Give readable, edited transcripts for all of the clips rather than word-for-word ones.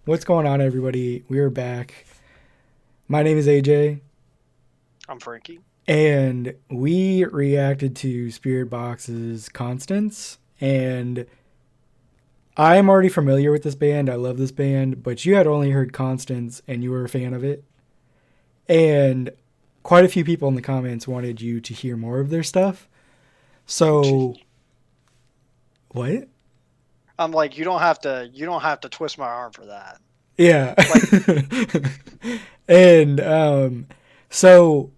What's going on, everybody? We're back. My name is AJ, I'm Frankie. and we reacted to Spiritbox's Constance. And I'm already familiar with this band. I love this band, but you had only heard Constance, and you were a fan of it. And quite a few people in the comments wanted you to hear more of their stuff. So, what? I'm like, you don't have to twist my arm for that. Yeah. Like, and so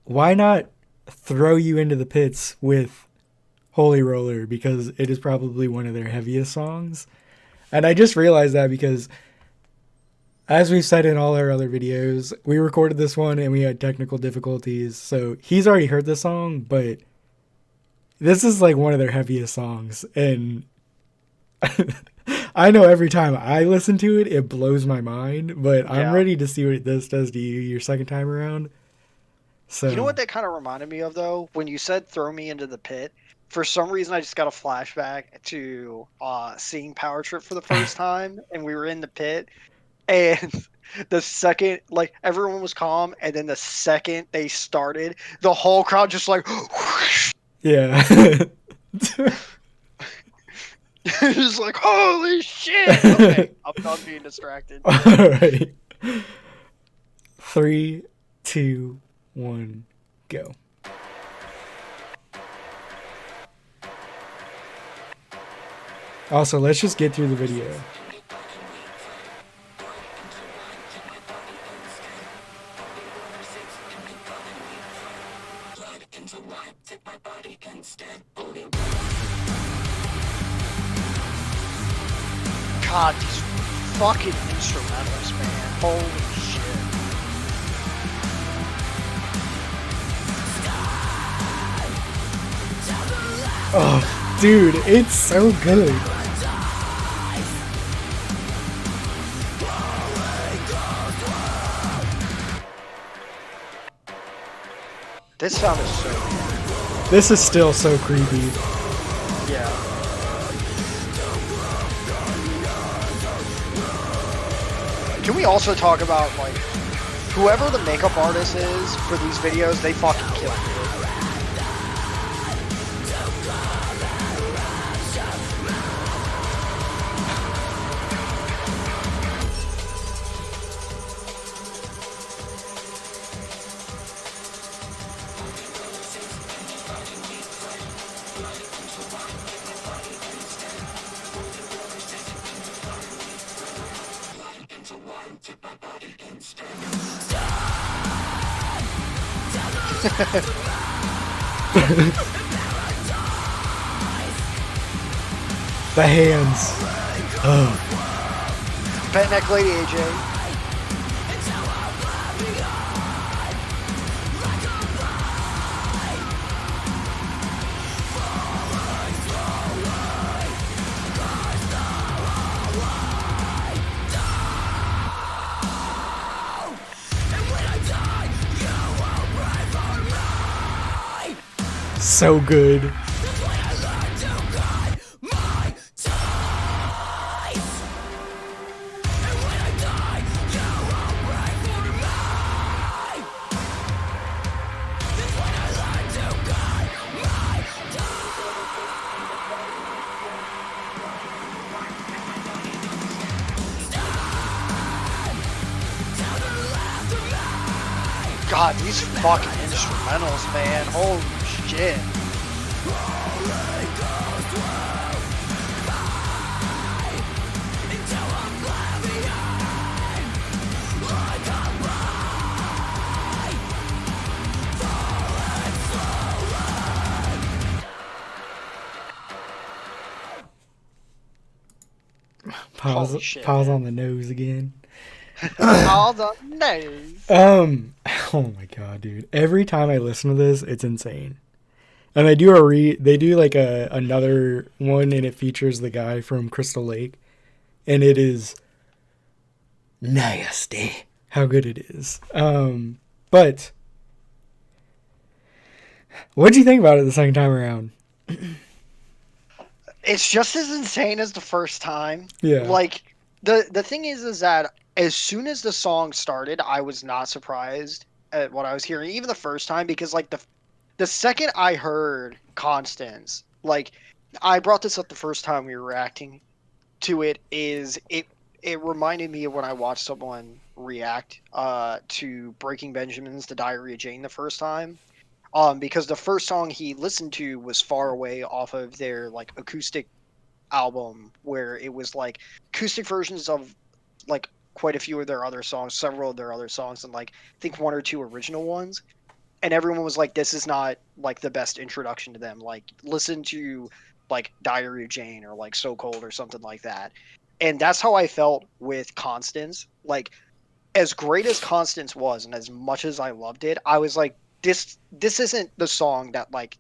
why not throw you into the pits with Holy Roller, because it is probably one of their heaviest songs. And I just realized that because, as we've said in all our other videos, we recorded this one and we had technical difficulties. So he's already heard the song, but this is like one of their heaviest songs. And I know every time I listen to it, it blows my mind, but I'm yeah. ready to see what this does to you your second time around. You know So, what that kind of reminded me of though? When you said throw me into the pit, for some reason I just got a flashback to seeing Power Trip for the first time, and we were in the pit, and the second like everyone was calm, and then the second they started, the whole crowd just like yeah. just like holy shit. Okay, I'm done being distracted. All right. Three, two, one, go. Also, let's just get through the video. God, these fucking instrumentals, man. Holy shit. Oh, dude, it's so good. This sound is so good. This is still so creepy. Yeah. Can we also talk about, like, whoever the makeup artist is for these videos, they fucking kill it. The hands. Oh. Pet Neck Lady AJ. So good. God, these fucking instrumentals, man. Holy shit. Holy shit, Pause man. on the nose again. All the nose. Oh my god, dude. Every time I listen to this, it's insane. And they do like another one, and it features the guy from Crystal Lake, and it is nasty how good it is. But what do you think about it the second time around? It's just as insane as the first time. Yeah. Like, The thing is that as soon as the song started, I was not surprised at what I was hearing, even the first time, because like the second I heard Constance, like I brought this up the first time we were reacting to it, is it reminded me of when I watched someone react to Breaking Benjamin's The Diary of Jane the first time. Because the first song he listened to was Far Away off of their like acoustic album, where it was like acoustic versions of like quite a few of their other songs, several of their other songs, and like I think one or two original ones. And everyone was like, "This is not like the best introduction to them. Like, listen to like Diary of Jane or like So Cold or something like that." And that's how I felt with Constance. Like, as great as Constance was, and as much as I loved it, I was like, this isn't the song that like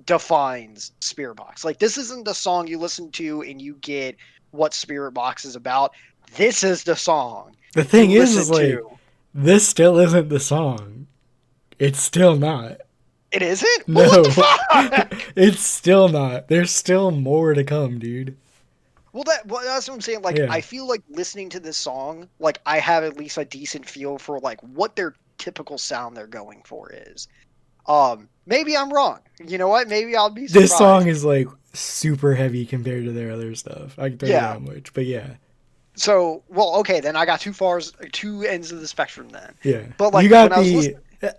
defines Spiritbox. Like, this isn't the song you listen to and you get what Spiritbox is about. This is the song The you thing is listen like, to. this still isn't the song. It's still not. It isn't? Well, what the No, fuck? it's still not. There's still more to come, dude. Well, that's what I'm saying. Like, Yeah. I feel like listening to this song, like I have at least a decent feel for like what their typical sound they're going for is. Maybe I'm wrong. You know what? Maybe I'll be This song surprised. is like super heavy compared to their other stuff. I can tell you Yeah. that much. But yeah. So, well, okay, then I got two ends of the spectrum then. Yeah. But You like when got I was the. listening,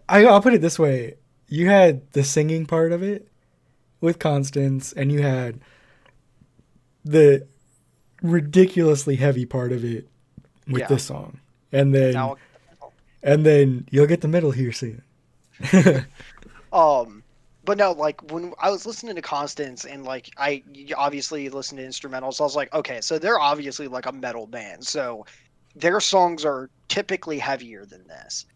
I'll put it this way. You had the singing part of it with Constance, and you had the ridiculously heavy part of it with yeah, this song. And and then now and then you'll get the middle here soon. um, but no, like when I was listening to Constance and like I obviously listened to instrumentals, I was like, okay, so they're obviously like a metal band, so their songs are typically heavier than this.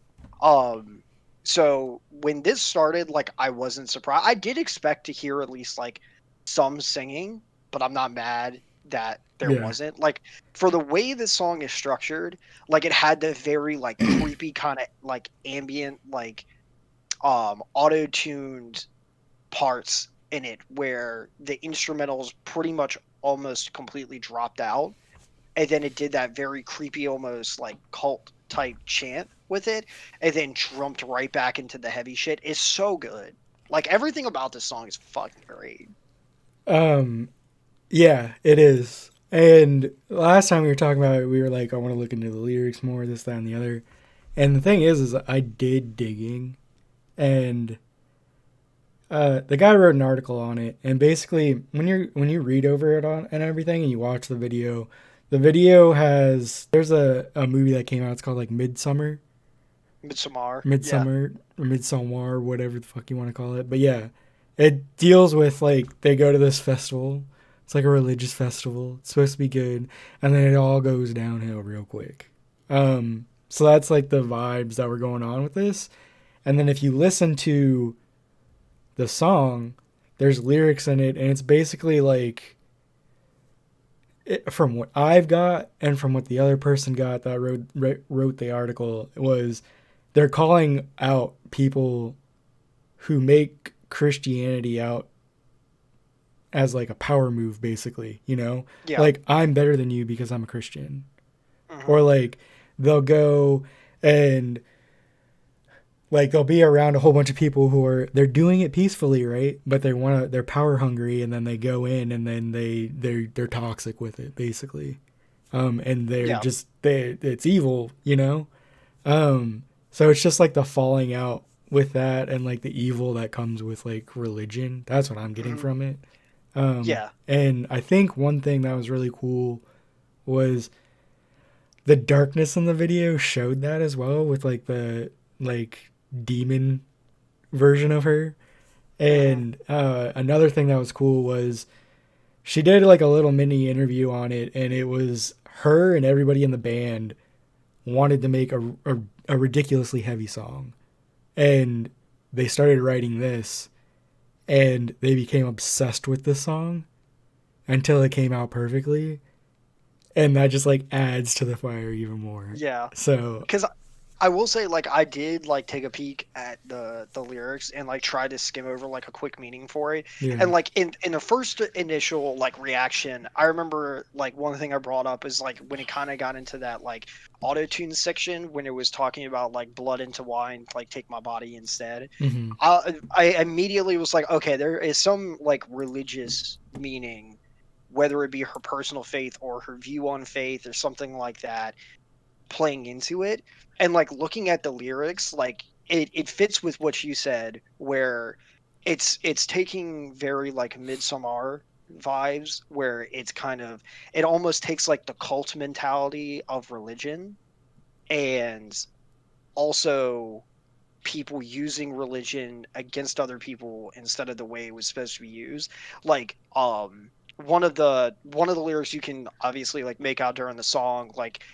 Um, so when this started, like I wasn't surprised. I did expect to hear at least like some singing, but I'm not mad that there Yeah. wasn't. Like for the way this song is structured, like it had the very like creepy kind of like ambient like auto-tuned parts in it where the instrumentals pretty much almost completely dropped out, and then it did that very creepy almost like cult type chant with it, and then jumped right back into the heavy shit. Is so good. Like everything about this song is fucking great. Um yeah, it is. And last time we were talking about it, we were like, I want to look into the lyrics more, this, that, and the other. And the thing is I did digging, and the guy wrote an article on it. And basically, when you read over it on and everything, and you watch the video has there's a movie that came out. It's called like Midsommar, yeah. Midsummer, or Midsummer, whatever the fuck you want to call it. But yeah, it deals with like they go to this festival. It's like a religious festival. It's supposed to be good, and then it all goes downhill real quick. So that's like the vibes that were going on with this. And then if you listen to the song, there's lyrics in it, and it's basically like from what I've got and from what the other person got that wrote the article was they're calling out people who make Christianity out as like a power move, basically, you know? Yeah. Like, I'm better than you because I'm a Christian. Hmm. Or like, they'll go and like they'll be around a whole bunch of people who are they're doing it peacefully, right? But they're power hungry, and then they go in and then they're toxic with it, basically. And they're Yeah. just they it's evil, you know? So it's just like the falling out with that and like the evil that comes with like religion. That's what I'm getting Hmm. from it. Yeah. And I think one thing that was really cool was the darkness in the video showed that as well with like the like demon version of her. Hmm. And another thing that was cool was she did like a little mini interview on it, and it was her and everybody in the band wanted to make a ridiculously heavy song, and they started writing this, and they became obsessed with this song until it came out perfectly, and that just like adds to the fire even more. Yeah. So Because I will say, like, I did like take a peek at the lyrics and like try to skim over like a quick meaning for it. Yeah. And like in the first initial like reaction, I remember like one thing I brought up is like when it kind of got into that like auto tune section when it was talking about like blood into wine, like take my body instead. Hmm. I immediately was like, okay, there is some like religious meaning, whether it be her personal faith or her view on faith or something like that playing into it. And like looking at the lyrics, like it fits with what you said, where it's taking very like midsummer vibes, where it's kind of, it almost takes like the cult mentality of religion, and also people using religion against other people instead of the way it was supposed to be used. Like one of the lyrics you can obviously like make out during the song, like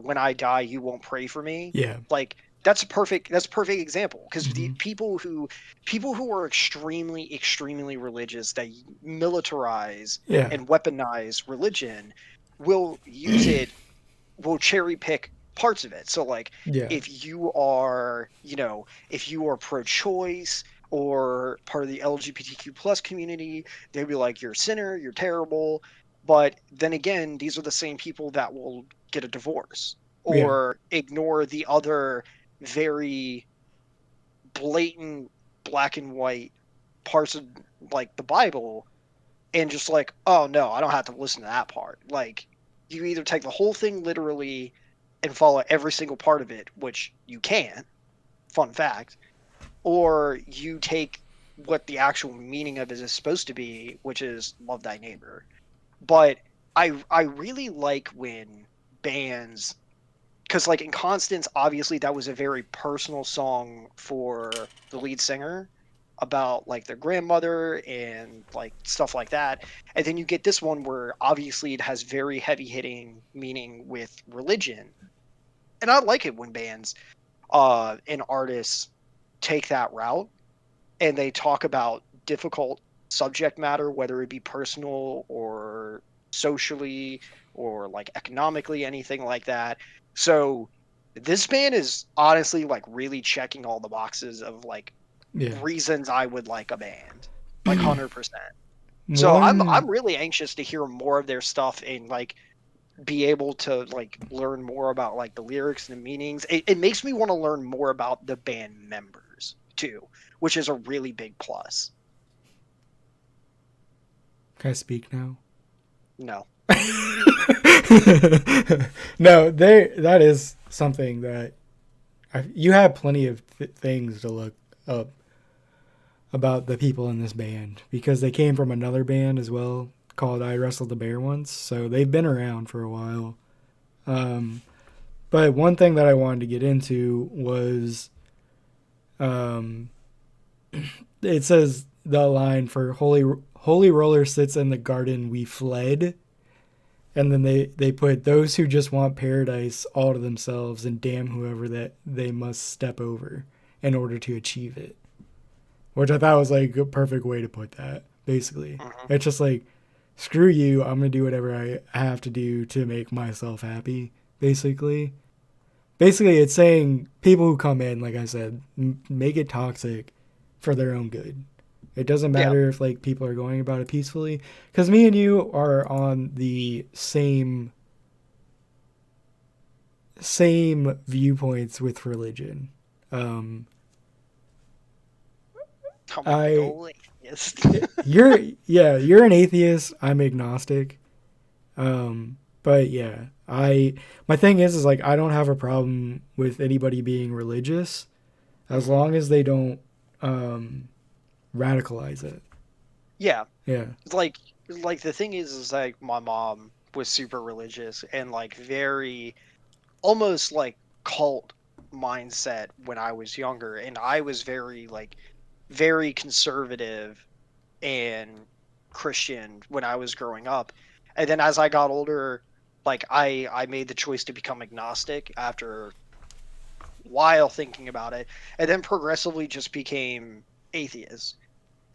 when I die you won't pray for me. Yeah. Like that's a perfect example, because the Hmm. people who are extremely religious, that militarize Yeah. and weaponize religion, will use it, will cherry pick parts of it. So like Yeah. if you are pro-choice or part of the LGBTQ plus community, they'd be like, you're a sinner, you're terrible. But then again, these are the same people that will get a divorce Yeah. or ignore the other very blatant black and white parts of like the Bible, and just like, oh no, I don't have to listen to that part. Like, you either take the whole thing literally and follow every single part of it, which you can, fun fact, or you take what the actual meaning of it is supposed to be, which is love thy neighbor. But I really like when bands, because like in Constance, obviously that was a very personal song for the lead singer about like their grandmother and like stuff like that. And then you get this one where obviously it has very heavy hitting meaning with religion. And I like it when bands and artists take that route and they talk about difficult subject matter, whether it be personal or socially or like economically, anything like that. So this band is honestly like really checking all the boxes of like Yeah. reasons I would like a band, like 100%. So I'm One. really anxious to hear more of their stuff and like be able to like learn more about like the lyrics and the meanings. It makes me want to learn more about the band members too, which is a really big plus. Can I speak now? No. No, they. That is something that you have plenty of things to look up about the people in this band because they came from another band as well called I Wrestled the Bear once, so they've been around for a while. Um, but one thing that I wanted to get into was um, it says the line for Holy Roller sits in the garden we fled, and then they put those who just want paradise all to themselves and damn whoever that they must step over in order to achieve it, which I thought was like a perfect way to put that. Basically, Mhm. it's just like screw you, I'm gonna do whatever I have to do to make myself happy. Basically, it's saying people who come in, like I said, make it toxic for their own good. It doesn't Yeah. matter if like people are going about it peacefully, because me and you are on the same viewpoints with religion. Um, I'm a big I old atheist. you're an atheist. I'm agnostic. But yeah, I my thing is like I don't have a problem with anybody being religious as Mhm. long as they don't um, radicalize it. Yeah. Yeah. Like the thing is like my mom was super religious and like very almost like cult mindset when I was younger, and I was very like very conservative and Christian when I was growing up. And then as I got older, like I made the choice to become agnostic after a while thinking about it, and then progressively just became atheist.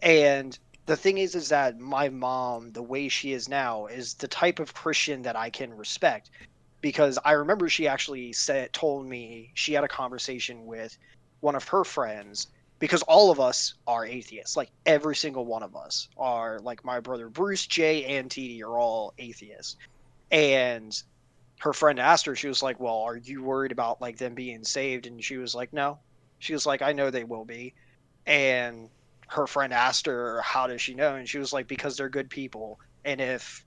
And the thing is that my mom, the way she is now, is the type of Christian that I can respect, because I remember she actually told me she had a conversation with one of her friends, because all of us are atheists. Like every single one of us are, like my brother Bruce, Jay, and TD are all atheists. And her friend asked her, she was like, well, are you worried about like them being saved? And she was like, no. She was like, I know they will be. And her friend asked her, how does she know? And she was like, because they're good people. And if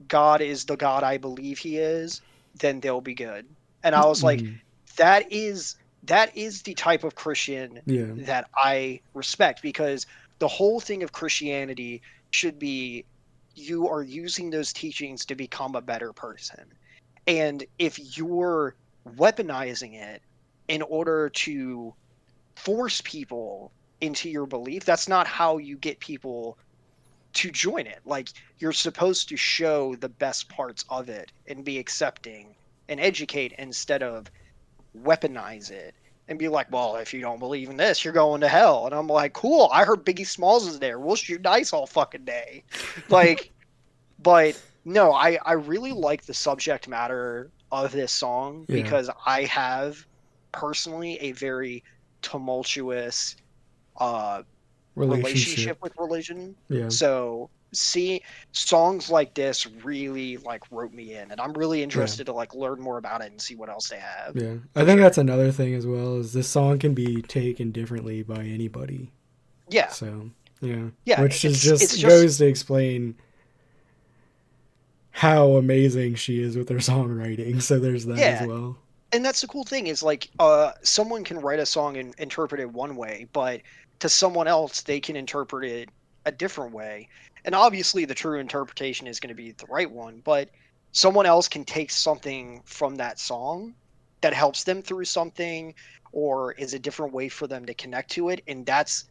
God is the God I believe he is, then they'll be good. And I was like, Mm, that is the type of Christian yeah. that I respect, because the whole thing of Christianity should be, you are using those teachings to become a better person. And if you're weaponizing it in order to force people into your belief, that's not how you get people to join it. Like, you're supposed to show the best parts of it and be accepting and educate, instead of weaponize it and be like, well, if you don't believe in this, you're going to hell. And I'm like, cool, I heard Biggie Smalls is there, we'll shoot dice all fucking day. Like, but no, I really like the subject matter of this song, Yeah. because I have personally a very tumultuous relationship Relationship. with religion. Yeah. So see, songs like this really like wrote me in, and I'm really Yeah. interested to like learn more about it and see what else they have. Yeah. I For think sure. that's another thing as well, is this song can be taken differently by anybody. Yeah. So, yeah. Yeah. Which is It's just just goes to explain how amazing she is with her songwriting. So there's that as yeah. well. And that's the cool thing, is like someone can write a song and interpret it one way, but to someone else they can interpret it a different way. And obviously the true interpretation is going to be the right one, but someone else can take something from that song that helps them through something, or is a different way for them to connect to it, and that's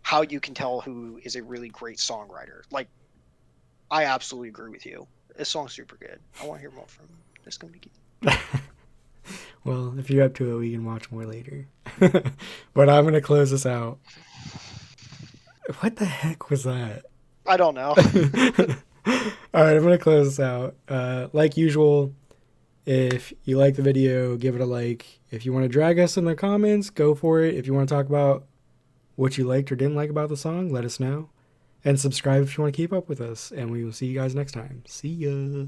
how you can tell who is a really great songwriter. Like, I absolutely agree with you. This song's super good. I want to hear more from this comedy. Well, if you're up to it, we can watch more later. But I'm going to close this out. What the heck was that? I don't know. All right, I'm going to close this out. Like usual, if you like the video, give it a like. If you want to drag us in the comments, go for it. If you want to talk about what you liked or didn't like about the song, let us know. And subscribe if you want to keep up with us. And we will see you guys next time. See ya.